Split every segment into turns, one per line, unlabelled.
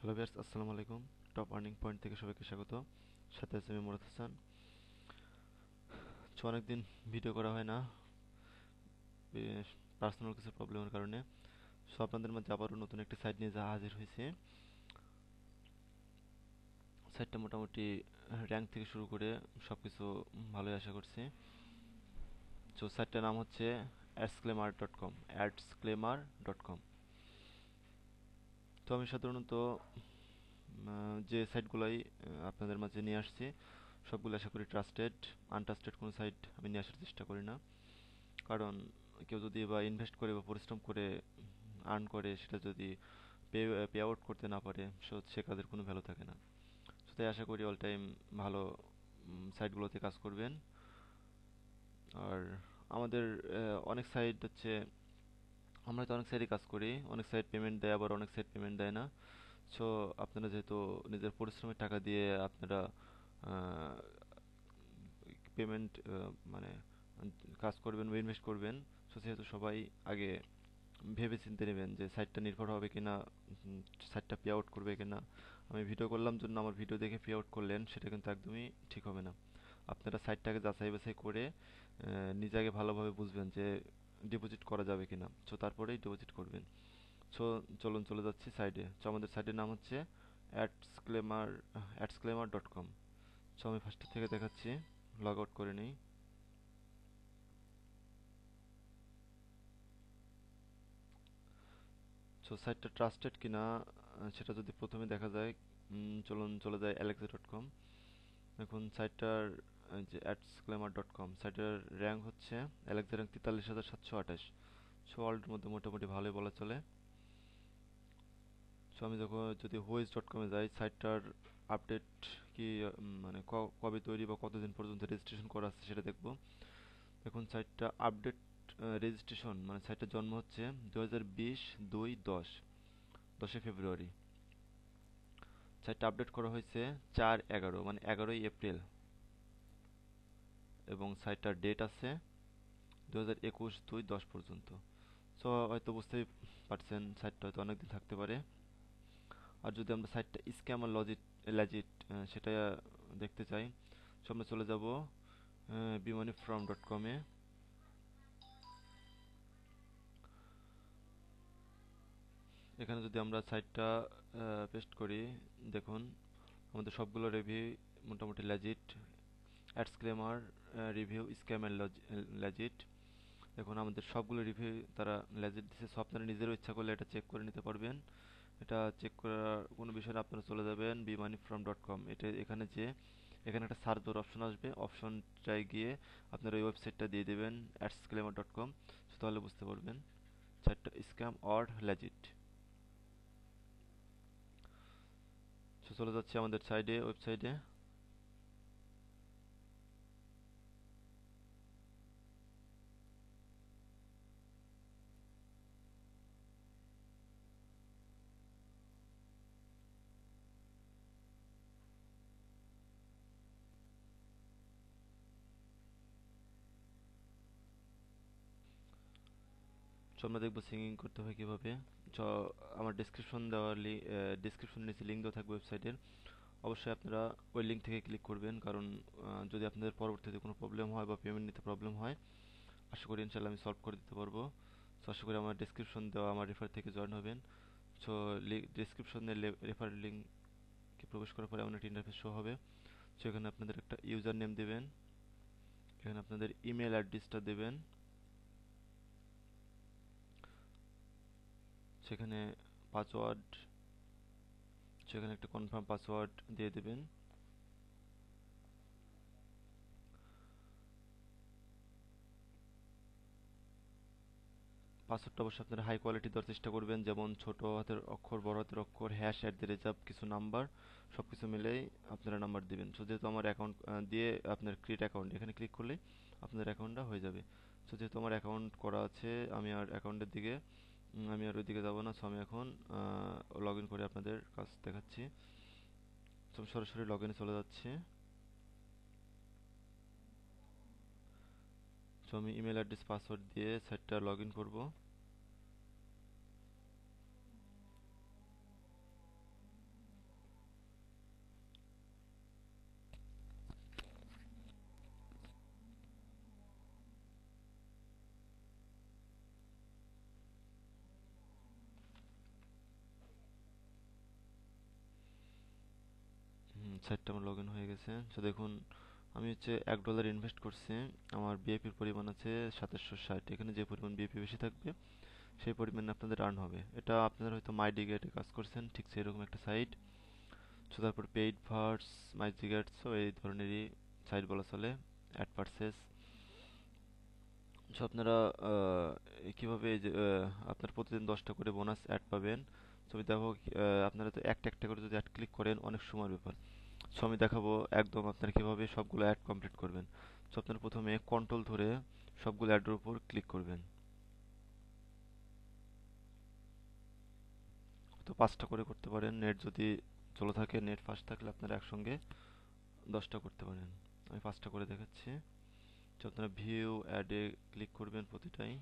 Hello viewers, আসসালামু আলাইকুম। Top earning point থেকে সবাইকে স্বাগত। সাথে আছে আমি মুরাদ হাসান। অনেকদিন ভিডিও করা হয় না পার্সোনাল কিছু প্রবলেমের কারণে। আপনাদের মাঝে আবারও নতুন একটি সাইট নিয়ে যা হাজির হয়েছে। সাইটটা মোটামুটি র্যাঙ্ক থেকে শুরু করে সব কিছু ভালোই আশা করছি। সাইটটার নাম হচ্ছে adsclaimer.com adsclaimer.com। আমি সাধারণত যে সাইটগুলাই আপনাদের মাঝে নিয়ে আসছি সবগুলো আশা করি ট্রাস্টেড। আনট্রাস্টেড কোনো সাইট আমি নিয়ে আসার চেষ্টা করি না, কারণ কেউ যদি বা ইনভেস্ট করে বা পরিশ্রম করে আর্ন করে সেটা যদি পে পে আউট করতে না পারে সে কাজের কোনো ভ্যালু থাকে না। তাই আশা করি অল টাইম ভালো সাইটগুলোতে কাজ করবেন। আর আমাদের অনেক সাইট হচ্ছে, আমরা তো অনেক সাইটে কাজ করি, অনেক সাইট পেমেন্ট দেয় আবার অনেক সাইট পেমেন্ট দেয় না। সো আপনারা যেহেতু নিজের পরিশ্রমের টাকা দিয়ে আপনারা পেমেন্ট মানে কাজ করবেন বা ইনভেস্ট করবেন, সেহেতু সবাই আগে ভেবে চিন্তে নেবেন যে সাইটটা নির্ভর হবে কিনা, সাইটটা পে আউট করবে কিনা। আমি ভিডিও করলাম জন্য আমার ভিডিও দেখে পে আউট করলেন, সেটা কিন্তু একদমই ঠিক হবে না। আপনারা সাইটটাকে যাচাই বাছাই করে নিজে আগে ভালোভাবে বুঝবেন যে ডিপোজিট করা যাবে কিনা, তারপরেই ডিপোজিট করবেন। চলুন চলে যাচ্ছি সাইডে। আমাদের সাইটের নাম হচ্ছে adsclaimer.com। আমি ফার্স্ট থেকে দেখাচ্ছি, লগ আউট করে নিই। সাইটটা ট্রাস্টেড কিনা সেটা যদি প্রথমে দেখা যায়, চলুন চলে যায় alexa.com। এখন সাইটটার যে adsclaimer.com সাইটের র্যাঙ্ক হচ্ছে অ্যালেক্সা র্যাঙ্ক 43,728। ওয়ার্ল্ডের মধ্যে মোটামুটি ভালোই বলা চলে। আমি যদি হোয়েজ.com-এ যাই, সাইটটার আপডেট কি মানে কবে তৈরি বা কতদিন পর্যন্ত রেজিস্ট্রেশন করা আছে সেটা দেখব। এখন সাইটটা আপডেট রেজিস্ট্রেশন মানে সাইটের জন্ম হচ্ছে 2020-2-10 ফেব্রুয়ারি। সাইটটা আপডেট করা হয়েছে 4/11 মানে 11ই এপ্রিল, এবং সাইটটার ডেট আছে 2021-2-10 পর্যন্ত। হয়তো বুঝতেই পারছেন সাইটটা হয়তো অনেকদিন থাকতে পারে। আর যদি আমরা সাইটটা স্ক্যাম আর ল্যাজিট সেটা দেখতে চাই, আমরা চলে যাব bmoneyfrom.com-এ। এখানে যদি আমরা সাইটটা পেস্ট করি, দেখুন আমাদের সবগুলো রিভিউ মোটামুটি ল্যাজিট। অ্যাডসক্লেমার রিভিউ স্ক্যাম অ্যান্ড ল্যাজিট। দেখুন আমাদের সবগুলো রিভিউ তারা লেজিট দিচ্ছে। আপনারা নিজেরও ইচ্ছা করলে এটা চেক করে নিতে পারবেন। এটা চেক করার কোনো বিষয় না, আপনারা চলে যাবেন bmoneyfrom.com। এখানে এখানে একটা সার্চ বার অপশন আসবে, অপশনটায় গিয়ে আপনারা ওই ওয়েবসাইটটা দিয়ে দেবেন adsclaimer.com। তাহলে বুঝতে পারবেন সাইটটা স্ক্যাম অর লেজিট। চলে যাচ্ছে আমাদের ওয়েবসাইটে। আমরা দেখবো সিঙ্গিং করতে হয় কিভাবে। তো আমার ডিসক্রিপশন নিচে লিঙ্ক দেওয়া থাকবে ওয়েবসাইটের, অবশ্যই আপনারা ওই লিঙ্ক থেকে ক্লিক করবেন। কারণ যদি আপনাদের পরবর্তীতে কোনো প্রবলেম হয় বা পেমেন্ট নিতে প্রবলেম হয়, আশা করি ইনশাল্লাহ আমি সলভ করে দিতে পারবো। আশা করি আমার ডিসক্রিপশন দেওয়া আমার রেফার থেকে জয়েন হবেন। সো ডিসক্রিপশনের রেফার লিঙ্কে প্রবেশ করার পরে এমন একটা ইন্টারফেস শো হবে। এখানে আপনাদের একটা ইউজার নেম দেবেন, এখানে আপনাদের ইমেল অ্যাড্রেসটা দেবেন, সেখানে পাসওয়ার্ড, সেখানে একটা কনফার্ম পাসওয়ার্ড দিয়ে দেবেন। পাসওয়ার্ডটা অবশ্যই আপনারা হাই কোয়ালিটি দেওয়ার চেষ্টা করবেন, যেমন ছোট হাতের অক্ষর, বড় হাতের অক্ষর, হ্যাশ, অ্যাট দ্য রেজাল্ট, কিছু নাম্বার, সব কিছু মিলেই আপনারা নাম্বার দিবেন। যেহেতু আমার অ্যাকাউন্ট দিয়ে আপনার ক্রিয়েট অ্যাকাউন্ট এখানে ক্লিক করলেই আপনার অ্যাকাউন্টটা হয়ে যাবে। যেহেতু আমার অ্যাকাউন্ট করা আছে, আমি আর অ্যাকাউন্টের দিকে আমি আর ওইদিকে যাবো না। আমি এখন লগ ইন করে আপনাদের কাজ দেখাচ্ছি। আমি সরাসরি লগ ইনে চলে যাচ্ছি। আমি ইমেল অ্যাড্রেস পাসওয়ার্ড দিয়ে সাইটটা লগ ইন করবো। সাইটটা আমার লগ ইন হয়ে গেছে। তো দেখুন আমি হচ্ছে $1 ইনভেস্ট করছি, আমার বিএপির পরিমাণ আছে 2760। এখানে যে পরিমাণ বিএপি বেশি থাকবে সেই পরিমাণে আপনাদের আর্ন হবে। এটা আপনারা হয়তো মাইডিগেটে কাজ করছেন, ঠিক সেরকম একটা সাইট। সো তারপর পেইড ভার্স, মাইডিগেট, সো এই ধরনেরই সাইট বলা চলে। Add purchase. সো আপনারা কীভাবে এই যে আপনার প্রতিদিন 10টা করে বোনাস অ্যাড পাবেন। সো আমি দেখো আপনারা তো একটা একটা করে যদি অ্যাড ক্লিক করেন অনেক সময়ের ব্যাপার। সো আমি দেখাবো একদম আপনারা কীভাবে সবগুলো অ্যাড কমপ্লিট করবেন। সো আপনারা প্রথমে কন্ট্রোল ধরে সবগুলো অ্যাডের উপর ক্লিক করবেন। তো 5টা করে করতে পারেন, নেট যদি চলে থাকে, নেট ফাস্ট থাকলে আপনারা একসঙ্গে 10টা করতে পারেন। আমি 5টা করে দেখাচ্ছি। তো আপনারা ভিউ অ্যাডে ক্লিক করবেন প্রতিটাই।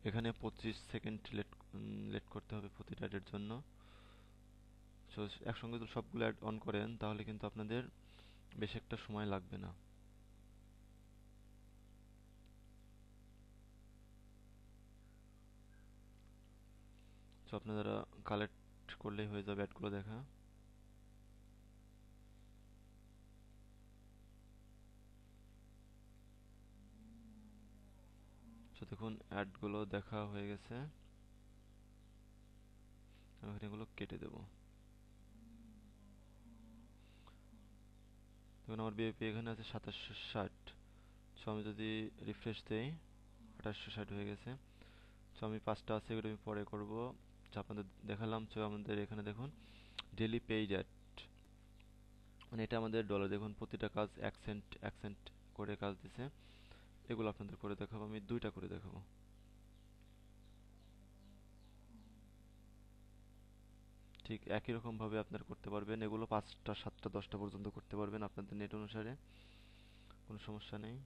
এখানে 25 সেকেন্ড লেট করতে হবে প্রতিটা অ্যাডের জন্য। সো একসঙ্গে যদি সবগুলো অ্যাড অন করেন তাহলে কিন্তু আপনাদের বেশি একটা সময় লাগবে না। সো আপনারা কালেক্ট করলেই হয়ে যাবে অ্যাডগুলো দেখা। সো দেখুন অ্যাডগুলো দেখা হয়ে গেছে, আমি এখানে এগুলো কেটে দেবো। দেখুন আমার বিএপি এখানে আছে 2760। সো আমি যদি রিফ্রেশ দেই 2860 হয়ে গেছে। সো আমি 5টা আছে, এগুলো আমি পরে করবো। তো আপনাদের দেখালাম। সো আমাদের এখানে দেখুন ডেলি পেইড অ্যাড, মানে এটা আমাদের ডলার। দেখুন প্রতিটা কাজ 1 সেন্ট 1 সেন্ট করে কাজ দিছে। এগুলো আপনাদের করে দেখাবো, আমি 2টা করে দেখাবো। ঠিক একই রকম ভাবে আপনারা করতে পারবেন এগুলো, 5টা 7টা 10টা পর্যন্ত করতে পারবেন আপনাদের নেট অনুসারে, কোনো সমস্যা নেই।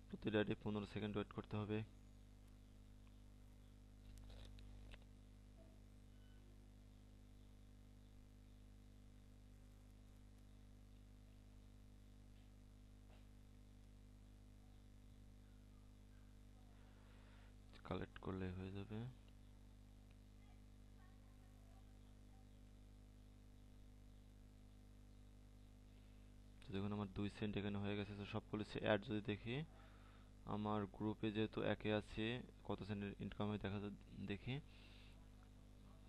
প্রতিটা 15 সেকেন্ড ওয়েট করতে হবে। কালেক্ট করলে হয়ে যাবে। তো দেখুন আমার 2 সেন্ট এখানে হয়ে গেছে। তো সবগুলো অ্যাড যদি দেখি, আমার গ্রুপে যেহেতু একে আছে, কত সেন্টের ইনকাম হয় দেখা দেখি।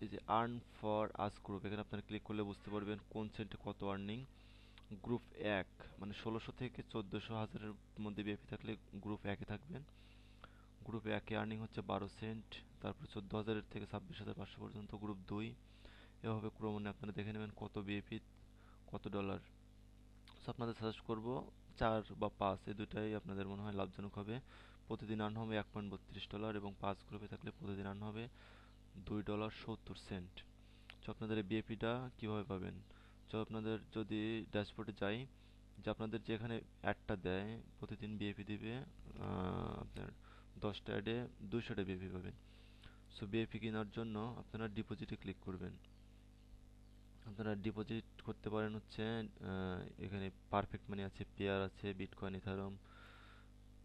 এই যে আর্ন ফর আস গ্রুপ, এখানে আপনারা ক্লিক করলে বুঝতে পারবেন কোন সেন্টে কত আর্নিং। গ্রুপ 1 মানে 1600 থেকে 1400 হাজারের মধ্যে বিএপি থাকলে গ্রুপ 1-এ থাকবেন। গ্রুপ 1-এ আর্নিং হচ্ছে 12 সেন্ট, তারপর 14,000 থেকে 26,500 পর্যন্ত গ্রুপ 2। এভাবে ক্রমে আপনারা দেখে নেবেন কত বিএপি, কত ডলার। সো আপনাদের সাজেস্ট করব 4 বা 5, এই দুটাই আপনাদের মনে হয় লাভজনক হবে। প্রতিদিন আর্ন হবে $1.32 এবং 5 গ্রুপে থাকলে প্রতিদিন আর্ন হবে $2.70। সো আপনাদের এই বিএপিটা কীভাবে পাবেন? সো আপনাদের যদি ড্যাশবোর্ডে যাই, যে আপনাদের যেখানে অ্যাডটা দেয় প্রতিদিন বিএপি দিবে আপনার 10টা অ্যাডে 200টা বিএপি পাবেন। সো বিএপি কেনার জন্য আপনারা ডিপোজিটে ক্লিক করবেন। আপনারা ডিপোজিট করতে পারেন হচ্ছে এখানে পারফেক্ট মানি আছে, পেয়ার আছে, বিটকয়েন, ইথারিয়াম।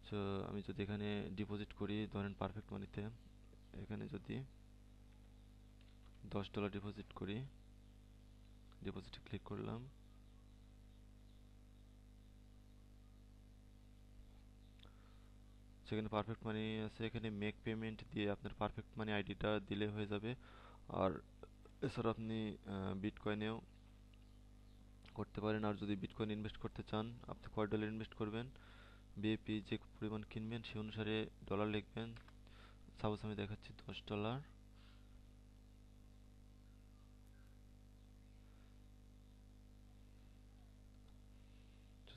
সো আমি যদি এখানে ডিপোজিট করি ধরেন পারফেক্ট মানিতে, এখানে যদি $10 ডিপোজিট করি, ডিপোজিটে ক্লিক করলাম। সেখানে পারফেক্ট মানি আছে, এখানে মেক পেমেন্ট দিয়ে আপনার পারফেক্ট মানি আইডিটা দিলে হয়ে যাবে। আর এছাড়া আপনি বিটকয়েনেও করতে পারেন। আর যদি বিটকয়েন ইনভেস্ট করতে চান, আপনি কয় ডলার ইনভেস্ট করবেন, বিএপি যে পরিমাণ কিনবেন সেই অনুসারে ডলার লিখবেন। সাপোজ আমি দেখাচ্ছি $10।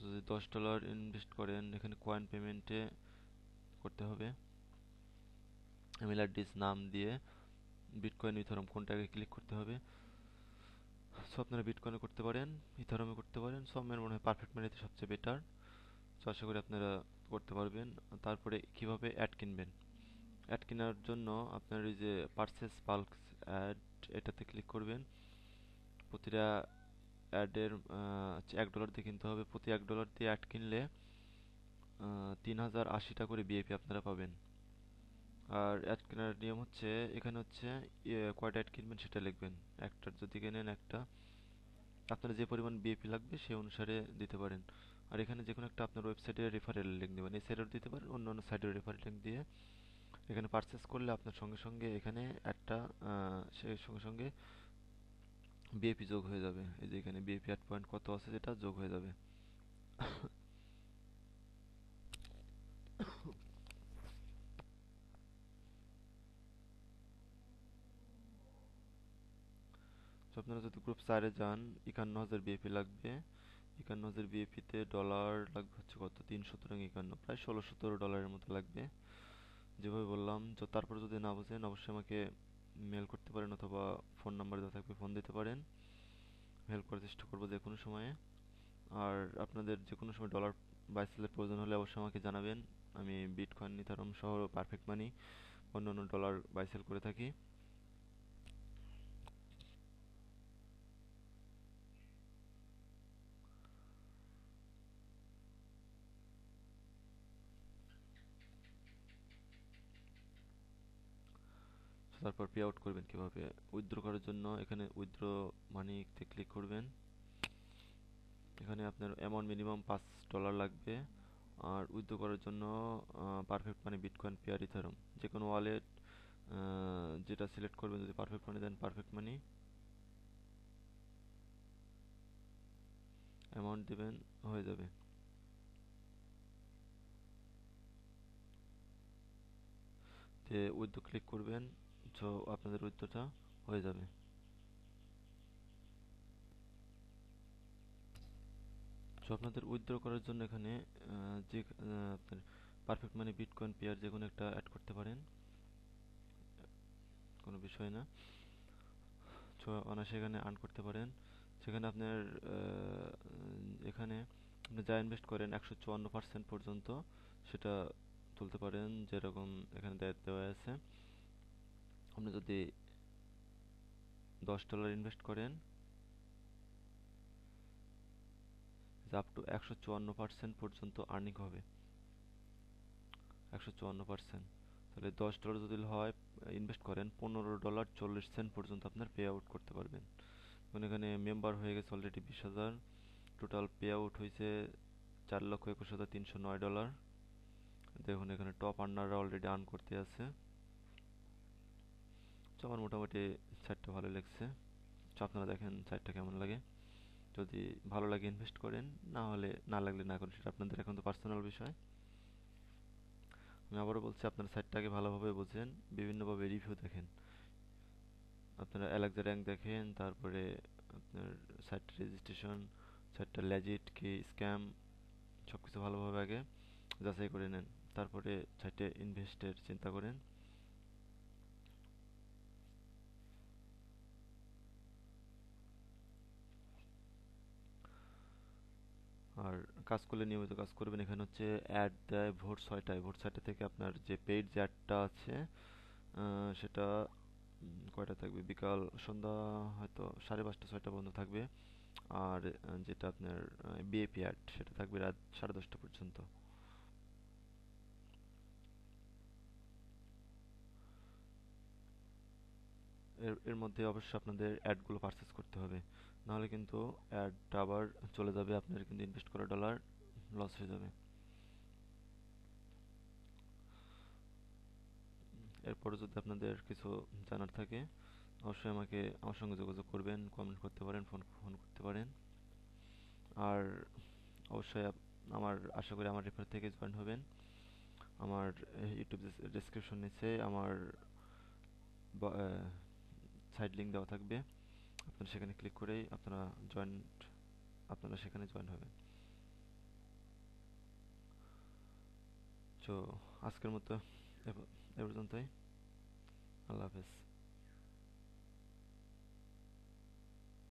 যদি $10 ইনভেস্ট করেন, এখানে কয়েন পেমেন্টে করতে হবে। এমএলআরডিস নাম দিয়ে বিটকয়েন, ইথারিয়াম কোনটাকে ক্লিক করতে হবে। সো আপনারা বিটকয়েনে করতে পারেন, ইথারিয়ামে করতে পারেন। সো আমার মনে হয় পারফেক্ট মানিতে সবচেয়ে বেটার। সো আশা করি আপনারা করতে পারবেন। তারপরে কিভাবে অ্যাড কিনবেন? অ্যাড কেনার জন্য আপনার এই যে পারচেস বাল্ক অ্যাড, এটাতে ক্লিক করবেন। প্রতিটা অ্যাডের $1 দিয়ে কিনতে হবে। প্রতি $1 দিয়ে অ্যাড কিনলে 3080টা করে বিএপি আপনারা পাবেন। আর অ্যাড কেনার নিয়ম হচ্ছে, এখানে হচ্ছে কয়টা অ্যাড কিনবেন সেটা লিখবেন। একটার যদি কেনেন একটা, আপনার যে পরিমাণ বিএপি লাগবে সেই অনুসারে দিতে পারেন। আর এখানে যে কোনো একটা আপনার ওয়েবসাইটের রেফারেল লিঙ্ক দেবেন, এই সাইটেও দিতে পারেন, অন্য অন্য সাইটের রেফারেল লিঙ্ক দিয়ে এখানে পারচেস করলে আপনার সঙ্গে সঙ্গে এখানে একটা সেই সঙ্গে সঙ্গে বিএপি যোগ হয়ে যাবে। এই যে এখানে বিএপি অ্যাড পয়েন্ট কত আছে যেটা যোগ হয়ে যাবে। তো আপনারা যদি গ্রুপ 4-এ যান, 51,000 বিএপি লাগবে। 51,000 বিএপিতে ডলার লাগবে হচ্ছে কত, 3 সুতরাং 51, প্রায় 16-17 ডলারের মতো লাগবে। যেভাবে বললাম, তো তারপর যদি না বুঝেন অবশ্যই আমাকে মেল করতে পারেন, অথবা ফোন নাম্বার দেওয়া থাকবে, ফোন দিতে পারেন। হেল্প করার চেষ্টা করবো যে কোনো সময়ে। আর আপনাদের যে কোনো সময় ডলার বাই সেলের প্রয়োজন হলে অবশ্যই আমাকে জানাবেন। আমি বিটকয়েন, ইথারিয়াম সহ পারফেক্ট মানি, অন্য অন্য ডলার বাই সেল করে থাকি। তারপর পে আউট করবেন কিভাবে, উইথড্র করার জন্য এখানে উইথড্র মানিতে ক্লিক করবেন। এখানে আপনার অ্যামাউন্ট মিনিমাম $5 লাগবে। আর উইথড্র করার জন্য পারফেক্ট মানি, বিটকয়েন, পেয়ার, ইথারিয়াম, যে কোনো ওয়ালেট যেটা সিলেক্ট করবেন। যদি পারফেক্ট মানি দেন পারফেক্ট মানি, অ্যামাউন্ট দিবেন, হয়ে যাবে। যে উইথড্র ক্লিক করবেন, সো আপনাদের উইথড্রটা হয়ে যাবে। সো আপনাদের উইথড্র করার জন্য এখানে যে আপনার পারফেক্ট মানি, বিটকয়েন, পেয়ার যে কোনো একটা অ্যাড করতে পারেন, কোনো বিষয় না। সো অনায়াসে এখানে আর্ন করতে পারেন। সেখানে আপনার এখানে আপনি যা ইনভেস্ট করেন 154% পর্যন্ত সেটা তুলতে পারেন, যেরকম এখানে দেওয়া আছে। আপনি যদি $10 ইনভেস্ট করেন, আপ টু 154% পর্যন্ত আর্নিং হবে। 154%, তাহলে $10 যদি হয় ইনভেস্ট করেন, $15.40 পর্যন্ত আপনার পে আউট করতে পারবেন। এখন এখানে মেম্বার হয়ে গেছে অলরেডি 20,000, টোটাল পে আউট হয়েছে $4,21,309। দেখুন এখানে টপ আর্নাররা অলরেডি আর্ন করতে আছে। তো আমার মোটামুটি সাইটটা ভালো লাগছে। তো আপনারা দেখেন সাইটটা কেমন লাগে। যদি ভালো লাগে ইনভেস্ট করেন, না হলে না লাগলে না করেন, সেটা আপনাদের এখন তো পার্সোনাল বিষয়। আমি আবারও বলছি, আপনার সাইটটাকে ভালোভাবে বোঝেন, বিভিন্নভাবে রিভিউ দেখেন। আপনারা অ্যালেক্সা র্যাঙ্ক দেখেন, তারপরে আপনার সাইট রেজিস্ট্রেশন, সাইটটা লেজিট কি স্ক্যাম, সব কিছু ভালোভাবে আগে যাচাই করে নেন। তারপরে সাইটে ইনভেস্টের চিন্তা করেন। আর কাজ করলে নিয়মিত কাজ করবেন। এখানে হচ্ছে অ্যাড দেয় ভোর 6টায়। ভোর 6টা থেকে আপনার যে পেইড যে অ্যাডটা আছে সেটা কয়টা থাকবে, বিকাল সন্ধ্যা হয়তো 5:30-6টা পর্যন্ত থাকবে। আর যেটা আপনার বিএপি অ্যাড সেটা থাকবে রাত 10:30 পর্যন্ত। এর এর মধ্যে অবশ্যই আপনাদের অ্যাডগুলো পারচেস করতে হবে, নাহলে কিন্তু অ্যাডটা আবার চলে যাবে, আপনার কিন্তু ইনভেস্ট করা ডলার লস হয়ে যাবে। এরপরে যদি আপনাদের কিছু জানার থাকে অবশ্যই আমার সঙ্গে যোগাযোগ করবেন, কমেন্ট করতে পারেন, ফোন ফোন করতে পারেন। আর অবশ্যই আমার আশা করি আমার রেফার থেকে জয়েন হবেন। আমার ইউটিউব ডেসক্রিপশন নিচে আমার সাইড লিঙ্ক দেওয়া থাকবে, আপনারা সেখানে ক্লিক করেই আপনারা সেখানে জয়েন হবেন। তো আজকের মতো এ পর্যন্তই। আল্লাহ হাফেজ।